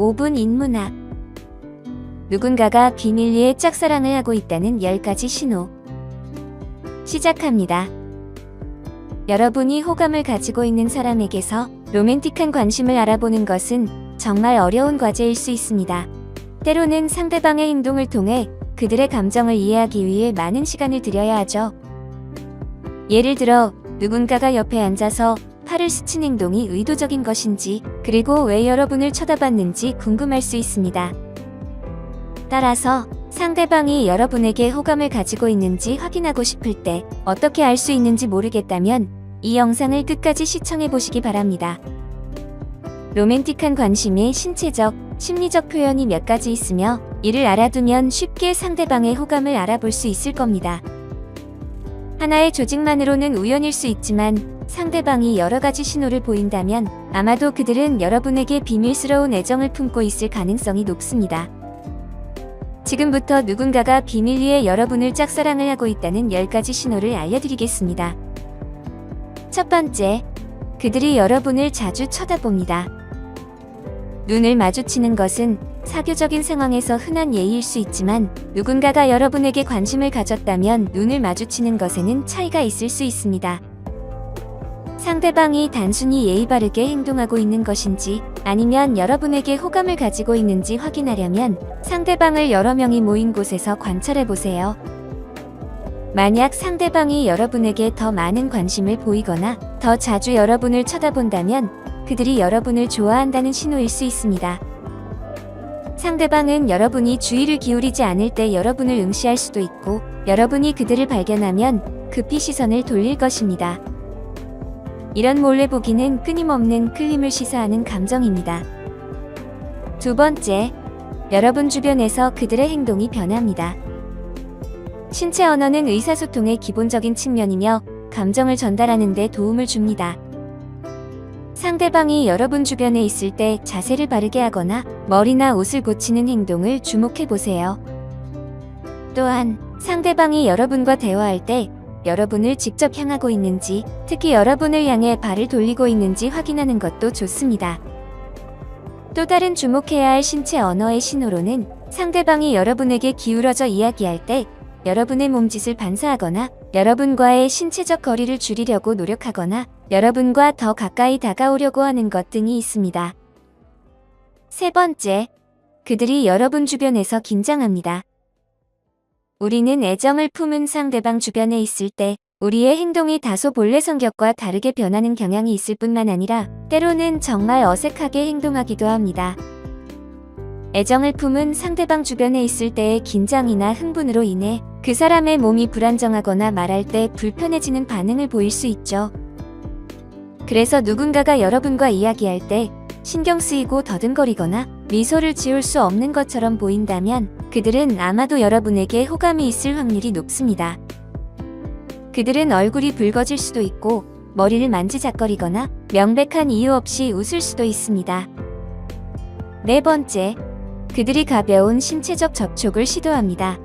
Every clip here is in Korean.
5분 인문학. 누군가가 비밀리에 짝사랑을 하고 있다는 10가지 신호. 시작합니다. 여러분이 호감을 가지고 있는 사람에게서 로맨틱한 관심을 알아보는 것은 정말 어려운 과제일 수 있습니다. 때로는 상대방의 행동을 통해 그들의 감정을 이해하기 위해 많은 시간을 들여야 하죠. 예를 들어 누군가가 옆에 앉아서 팔을 스친 행동이 의도적인 것인지, 그리고 왜 여러분을 쳐다봤는지 궁금할 수 있습니다. 따라서 상대방이 여러분에게 호감을 가지고 있는지 확인하고 싶을 때 어떻게 알 수 있는지 모르겠다면 이 영상을 끝까지 시청해 보시기 바랍니다. 로맨틱한 관심의 신체적, 심리적 표현이 몇 가지 있으며 이를 알아두면 쉽게 상대방의 호감을 알아볼 수 있을 겁니다. 하나의 조직만으로는 우연일 수 있지만 상대방이 여러 가지 신호를 보인다면 아마도 그들은 여러분에게 비밀스러운 애정을 품고 있을 가능성이 높습니다. 지금부터 누군가가 비밀리에 여러분을 짝사랑을 하고 있다는 10가지 신호를 알려드리겠습니다. 첫 번째, 그들이 여러분을 자주 쳐다봅니다. 눈을 마주치는 것은 사교적인 상황에서 흔한 예의일 수 있지만 누군가가 여러분에게 관심을 가졌다면 눈을 마주치는 것에는 차이가 있을 수 있습니다. 상대방이 단순히 예의 바르게 행동하고 있는 것인지 아니면 여러분에게 호감을 가지고 있는지 확인하려면 상대방을 여러 명이 모인 곳에서 관찰해 보세요. 만약 상대방이 여러분에게 더 많은 관심을 보이거나 더 자주 여러분을 쳐다본다면 그들이 여러분을 좋아한다는 신호일 수 있습니다. 상대방은 여러분이 주의를 기울이지 않을 때 여러분을 응시할 수도 있고, 여러분이 그들을 발견하면 급히 시선을 돌릴 것입니다. 이런 몰래보기는 끊임없는 클림을 시사하는 감정입니다. 두 번째, 여러분 주변에서 그들의 행동이 변합니다. 신체 언어는 의사소통의 기본적인 측면이며 감정을 전달하는 데 도움을 줍니다. 상대방이 여러분 주변에 있을 때 자세를 바르게 하거나 머리나 옷을 고치는 행동을 주목해 보세요. 또한 상대방이 여러분과 대화할 때 여러분을 직접 향하고 있는지, 특히 여러분을 향해 발을 돌리고 있는지 확인하는 것도 좋습니다. 또 다른 주목해야 할 신체 언어의 신호로는 상대방이 여러분에게 기울어져 이야기할 때 여러분의 몸짓을 반사하거나 여러분과의 신체적 거리를 줄이려고 노력하거나 여러분과 더 가까이 다가오려고 하는 것 등이 있습니다. 세 번째, 그들이 여러분 주변에서 긴장합니다. 우리는 애정을 품은 상대방 주변에 있을 때 우리의 행동이 다소 본래 성격과 다르게 변하는 경향이 있을 뿐만 아니라 때로는 정말 어색하게 행동하기도 합니다. 애정을 품은 상대방 주변에 있을 때의 긴장이나 흥분으로 인해 그 사람의 몸이 불안정하거나 말할 때 불편해지는 반응을 보일 수 있죠. 그래서 누군가가 여러분과 이야기할 때 신경 쓰이고 더듬거리거나 미소를 지을 수 없는 것처럼 보인다면 그들은 아마도 여러분에게 호감이 있을 확률이 높습니다. 그들은 얼굴이 붉어질 수도 있고 머리를 만지작거리거나 명백한 이유 없이 웃을 수도 있습니다. 네 번째, 그들이 가벼운 신체적 접촉을 시도합니다.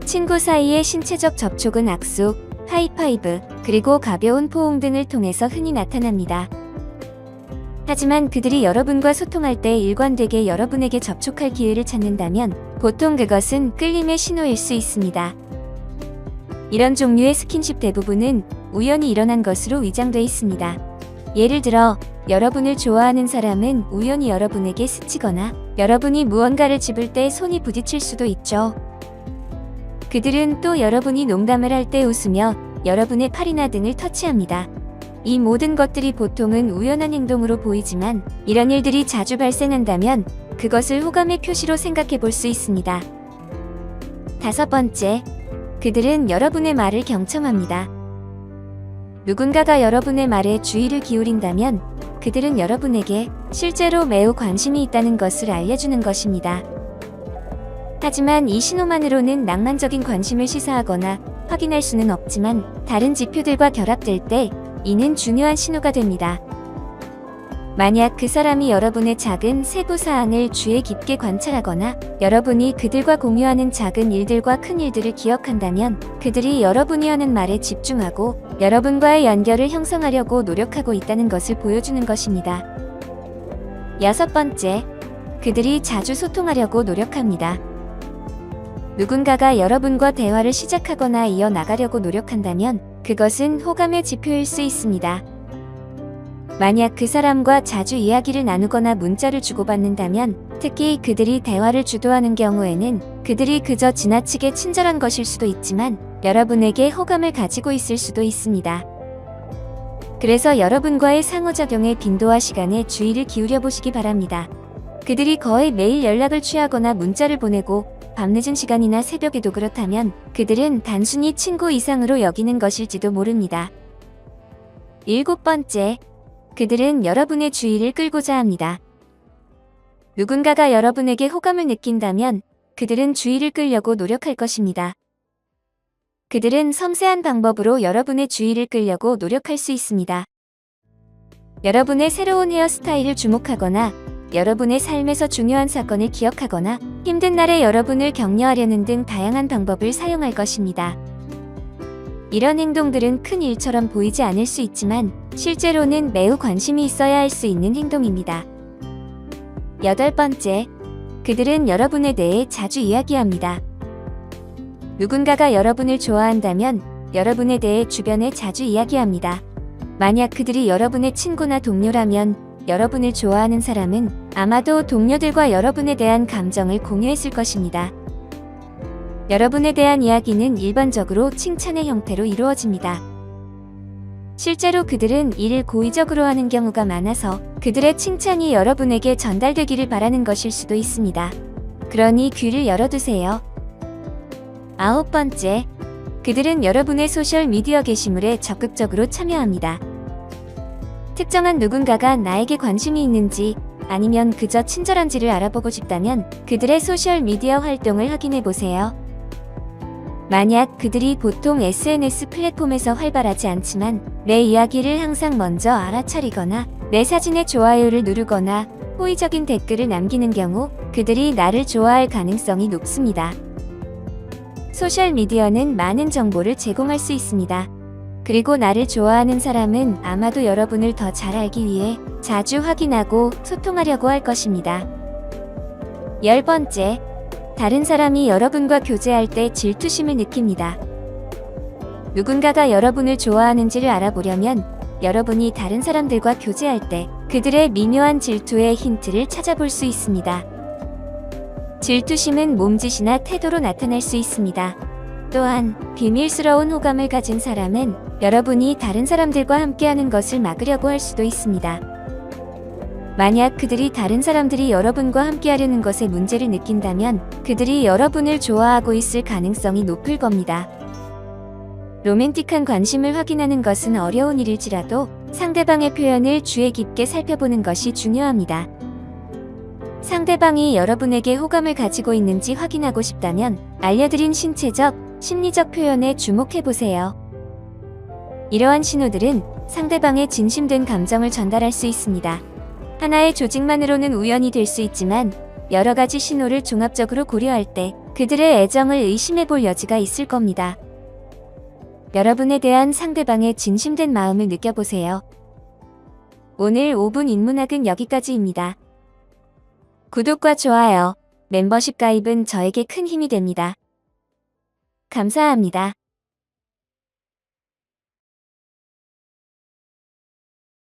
친구 사이의 신체적 접촉은 악수, 하이파이브, 그리고 가벼운 포옹 등을 통해서 흔히 나타납니다. 하지만 그들이 여러분과 소통할 때 일관되게 여러분에게 접촉할 기회를 찾는다면 보통 그것은 끌림의 신호일 수 있습니다. 이런 종류의 스킨십 대부분은 우연히 일어난 것으로 위장돼 있습니다. 예를 들어 여러분을 좋아하는 사람은 우연히 여러분에게 스치거나 여러분이 무언가를 집을 때 손이 부딪힐 수도 있죠. 그들은 또 여러분이 농담을 할 때 웃으며 여러분의 팔이나 등을 터치합니다. 이 모든 것들이 보통은 우연한 행동으로 보이지만 이런 일들이 자주 발생한다면 그것을 호감의 표시로 생각해 볼 수 있습니다. 다섯 번째, 그들은 여러분의 말을 경청합니다. 누군가가 여러분의 말에 주의를 기울인다면 그들은 여러분에게 실제로 매우 관심이 있다는 것을 알려주는 것입니다. 하지만 이 신호만으로는 낭만적인 관심을 시사하거나 확인할 수는 없지만 다른 지표들과 결합될 때 이는 중요한 신호가 됩니다. 만약 그 사람이 여러분의 작은 세부 사항을 주의 깊게 관찰하거나 여러분이 그들과 공유하는 작은 일들과 큰 일들을 기억한다면 그들이 여러분이 하는 말에 집중하고 여러분과의 연결을 형성하려고 노력하고 있다는 것을 보여주는 것입니다. 여섯 번째, 그들이 자주 소통하려고 노력합니다. 누군가가 여러분과 대화를 시작하거나 이어나가려고 노력한다면 그것은 호감의 지표일 수 있습니다. 만약 그 사람과 자주 이야기를 나누거나 문자를 주고받는다면, 특히 그들이 대화를 주도하는 경우에는 그들이 그저 지나치게 친절한 것일 수도 있지만 여러분에게 호감을 가지고 있을 수도 있습니다. 그래서 여러분과의 상호작용의 빈도와 시간에 주의를 기울여 보시기 바랍니다. 그들이 거의 매일 연락을 취하거나 문자를 보내고 밤늦은 시간이나 새벽에도 그렇다면 그들은 단순히 친구 이상으로 여기는 것일지도 모릅니다. 7번째, 그들은 여러분의 주의를 끌고자 합니다. 누군가가 여러분에게 호감을 느낀다면 그들은 주의를 끌려고 노력할 것입니다. 그들은 섬세한 방법으로 여러분의 주의를 끌려고 노력할 수 있습니다. 여러분의 새로운 헤어스타일을 주목하거나, 여러분의 삶에서 중요한 사건을 기억하거나, 힘든 날에 여러분을 격려하려는 등 다양한 방법을 사용할 것입니다. 이런 행동들은 큰 일처럼 보이지 않을 수 있지만 실제로는 매우 관심이 있어야 할 수 있는 행동입니다. 8번째, 그들은 여러분에 대해 자주 이야기합니다. 누군가가 여러분을 좋아한다면 여러분에 대해 주변에 자주 이야기합니다. 만약 그들이 여러분의 친구나 동료라면 여러분을 좋아하는 사람은 아마도 동료들과 여러분에 대한 감정을 공유했을 것입니다. 여러분에 대한 이야기는 일반적으로 칭찬의 형태로 이루어집니다. 실제로 그들은 이를 고의적으로 하는 경우가 많아서 그들의 칭찬이 여러분에게 전달되기를 바라는 것일 수도 있습니다. 그러니 귀를 열어두세요. 9번째, 그들은 여러분의 소셜미디어 게시물에 적극적으로 참여합니다. 특정한 누군가가 나에게 관심이 있는지 아니면 그저 친절한지를 알아보고 싶다면 그들의 소셜미디어 활동을 확인해 보세요. 만약 그들이 보통 SNS 플랫폼에서 활발하지 않지만 내 이야기를 항상 먼저 알아차리거나 내 사진에 좋아요를 누르거나 호의적인 댓글을 남기는 경우 그들이 나를 좋아할 가능성이 높습니다. 소셜미디어는 많은 정보를 제공할 수 있습니다. 그리고 나를 좋아하는 사람은 아마도 여러분을 더 잘 알기 위해 자주 확인하고 소통하려고 할 것입니다. 10번째, 다른 사람이 여러분과 교제할 때 질투심을 느낍니다. 누군가가 여러분을 좋아하는지를 알아보려면 여러분이 다른 사람들과 교제할 때 그들의 미묘한 질투의 힌트를 찾아볼 수 있습니다. 질투심은 몸짓이나 태도로 나타날 수 있습니다. 또한 비밀스러운 호감을 가진 사람은 여러분이 다른 사람들과 함께하는 것을 막으려고 할 수도 있습니다. 만약 그들이 다른 사람들이 여러분과 함께하려는 것에 문제를 느낀다면 그들이 여러분을 좋아하고 있을 가능성이 높을 겁니다. 로맨틱한 관심을 확인하는 것은 어려운 일일지라도 상대방의 표현을 주의 깊게 살펴보는 것이 중요합니다. 상대방이 여러분에게 호감을 가지고 있는지 확인하고 싶다면 알려드린 신체적, 심리적 표현에 주목해보세요. 이러한 신호들은 상대방의 진심된 감정을 전달할 수 있습니다. 하나의 조직만으로는 우연이 될 수 있지만 여러 가지 신호를 종합적으로 고려할 때 그들의 애정을 의심해볼 여지가 있을 겁니다. 여러분에 대한 상대방의 진심된 마음을 느껴보세요. 오늘 5분 인문학은 여기까지입니다. 구독과 좋아요, 멤버십 가입은 저에게 큰 힘이 됩니다. 감사합니다.